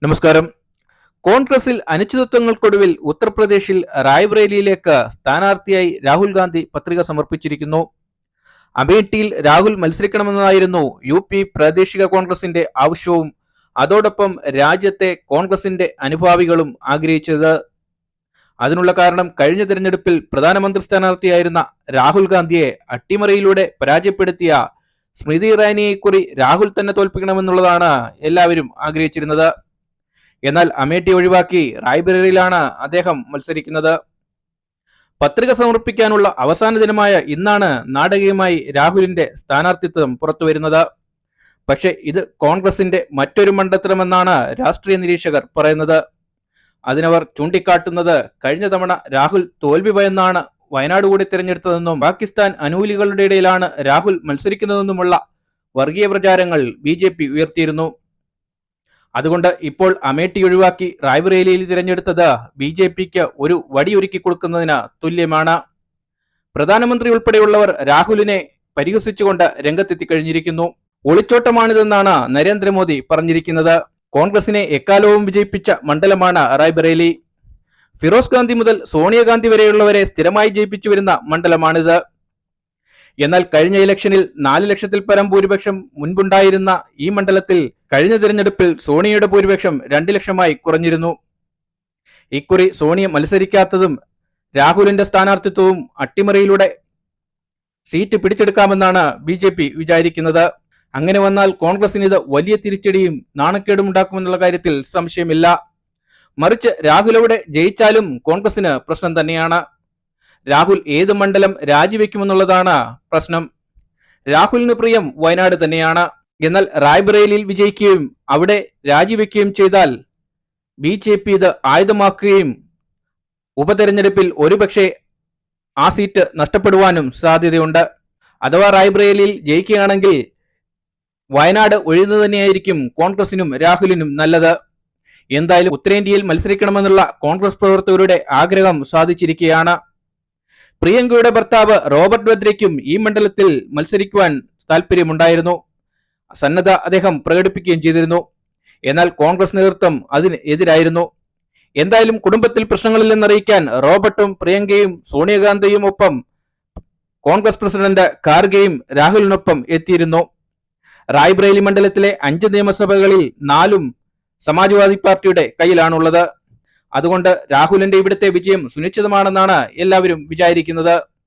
നമസ്കാരം. കോൺഗ്രസിൽ അനിശ്ചിതത്വങ്ങൾക്കൊടുവിൽ ഉത്തർപ്രദേശിൽ റായ്ബറേലിയിലേക്ക് സ്ഥാനാർത്ഥിയായി രാഹുൽ ഗാന്ധി പത്രിക സമർപ്പിച്ചിരിക്കുന്നു. അമേഠിയിൽ രാഹുൽ മത്സരിക്കണമെന്നതായിരുന്നു UP പ്രാദേശിക കോൺഗ്രസിന്റെ ആവശ്യവും അതോടൊപ്പം രാജ്യത്തെ കോൺഗ്രസിന്റെ അനുഭാവികളും ആഗ്രഹിച്ചത്. അതിനുള്ള കാരണം കഴിഞ്ഞ തെരഞ്ഞെടുപ്പിൽ പ്രധാനമന്ത്രി സ്ഥാനാർത്ഥിയായിരുന്ന രാഹുൽ ഗാന്ധിയെ അട്ടിമറിയിലൂടെ പരാജയപ്പെടുത്തിയ സ്മൃതി ഇറാനിയെക്കുറി രാഹുൽ തന്നെ തോൽപ്പിക്കണമെന്നുള്ളതാണ് എല്ലാവരും ആഗ്രഹിച്ചിരുന്നത്. എന്നാൽ അമേഠി ഒഴിവാക്കി റായ്ബറേലിയിലാണ് അദ്ദേഹം മത്സരിക്കുന്നത്. പത്രിക സമർപ്പിക്കാനുള്ള അവസാന ദിനമായ ഇന്നാണ് നാടകീയമായി രാഹുലിന്റെ സ്ഥാനാർത്ഥിത്വം പുറത്തുവരുന്നത്. പക്ഷേ ഇത് കോൺഗ്രസിന്റെ മറ്റൊരു മണ്ടത്തരമെന്നാണ് രാഷ്ട്രീയ നിരീക്ഷകർ പറയുന്നത്. അതിനവർ ചൂണ്ടിക്കാട്ടുന്നത് കഴിഞ്ഞ തവണ രാഹുൽ തോൽവി ഭയന്നാണ് വയനാട് കൂടി തിരഞ്ഞെടുത്തതെന്നും പാകിസ്ഥാൻ അനുകൂലികളുടെ ഇടയിലാണ് രാഹുൽ മത്സരിക്കുന്നതെന്നുമുള്ള വർഗീയ പ്രചാരങ്ങൾ BJP ഉയർത്തിയിരുന്നു. അതുകൊണ്ട് ഇപ്പോൾ അമേഠി ഒഴിവാക്കി റായ്ബറേലിയിൽ തിരഞ്ഞെടുത്തത് BJPക്ക് ഒരു വടിയൊരുക്കി കൊടുക്കുന്നതിന് തുല്യമാണ്. പ്രധാനമന്ത്രി ഉൾപ്പെടെയുള്ളവർ രാഹുലിനെ പരിഹസിച്ചുകൊണ്ട് രംഗത്തെത്തിക്കഴിഞ്ഞിരിക്കുന്നു. ഒളിച്ചോട്ടമാണിതെന്നാണ് നരേന്ദ്രമോദി പറഞ്ഞിരിക്കുന്നത്. കോൺഗ്രസിനെ എക്കാലവും വിജയിപ്പിച്ച മണ്ഡലമാണ് റായ്ബറേലി. ഫിറോസ് ഗാന്ധി മുതൽ സോണിയാഗാന്ധി വരെയുള്ളവരെ സ്ഥിരമായി ജയിപ്പിച്ചു വരുന്ന മണ്ഡലമാണിത്. എന്നാൽ കഴിഞ്ഞ ഇലക്ഷനിൽ 4 ലക്ഷത്തിൽ പരം ഭൂരിപക്ഷം മുൻപുണ്ടായിരുന്ന ഈ മണ്ഡലത്തിൽ കഴിഞ്ഞ തിരഞ്ഞെടുപ്പിൽ സോണിയയുടെ ഭൂരിപക്ഷം 2 ലക്ഷമായി കുറഞ്ഞിരുന്നു. ഇക്കുറി സോണിയ മത്സരിക്കാത്തതും രാഹുലിന്റെ സ്ഥാനാർത്ഥിത്വവും അട്ടിമറിയിലൂടെ സീറ്റ് പിടിച്ചെടുക്കാമെന്നാണ് BJP വിചാരിക്കുന്നത്. അങ്ങനെ വന്നാൽ കോൺഗ്രസിന് ഇത് വലിയ തിരിച്ചടിയും നാണക്കേടും ഉണ്ടാക്കുമെന്നുള്ള കാര്യത്തിൽ സംശയമില്ല. മറിച്ച് രാഹുൽ അവിടെ ജയിച്ചാലും കോൺഗ്രസിന് പ്രശ്നം തന്നെയാണ്. രാഹുൽ ഏത് മണ്ഡലം രാജിവെക്കുമെന്നുള്ളതാണ് പ്രശ്നം. രാഹുലിന് പ്രിയം വയനാട് തന്നെയാണ്. എന്നാൽ റായ്ബറേലിയിൽ വിജയിക്കുകയും അവിടെ രാജിവെക്കുകയും ചെയ്താൽ BJP ഇത് ആയുധമാക്കുകയും ഉപതെരഞ്ഞെടുപ്പിൽ ഒരുപക്ഷെ ആ സീറ്റ് നഷ്ടപ്പെടുവാനും സാധ്യതയുണ്ട്. അഥവാ റായ്ബറേലിയിൽ ജയിക്കുകയാണെങ്കിൽ വയനാട് ഒഴിയുന്നത് തന്നെയായിരിക്കും കോൺഗ്രസിനും രാഹുലിനും നല്ലത്. എന്തായാലും ഉത്തരേന്ത്യയിൽ മത്സരിക്കണമെന്നുള്ള കോൺഗ്രസ് പ്രവർത്തകരുടെ ആഗ്രഹം സാധിച്ചിരിക്കുകയാണ്. പ്രിയങ്കയുടെ ഭർത്താവ് റോബർട്ട് വദ്രയ്ക്കും ഈ മണ്ഡലത്തിൽ മത്സരിക്കുവാൻ താല്പര്യമുണ്ടായിരുന്നു. സന്നദ്ധ അദ്ദേഹം പ്രകടിപ്പിക്കുകയും ചെയ്തിരുന്നു. എന്നാൽ കോൺഗ്രസ് നേതൃത്വം അതിന് എതിരായിരുന്നു. എന്തായാലും കുടുംബത്തിൽ പ്രശ്നങ്ങളില്ലെന്നറിയിക്കാൻ റോബർട്ടും പ്രിയങ്കയും സോണിയാഗാന്ധിയും ഒപ്പം കോൺഗ്രസ് പ്രസിഡന്റ് ഖാർഗെയും രാഹുലിനൊപ്പം എത്തിയിരുന്നു. റായ്ബറേലി മണ്ഡലത്തിലെ 5 നിയമസഭകളിൽ 4 സമാജ്വാദി പാർട്ടിയുടെ കയ്യിലാണുള്ളത്. അതുകൊണ്ട് രാഹുലിന്റെ ഇവിടുത്തെ വിജയം സുനിശ്ചിതമാണെന്നാണ് എല്ലാവരും വിചാരിക്കുന്നത്.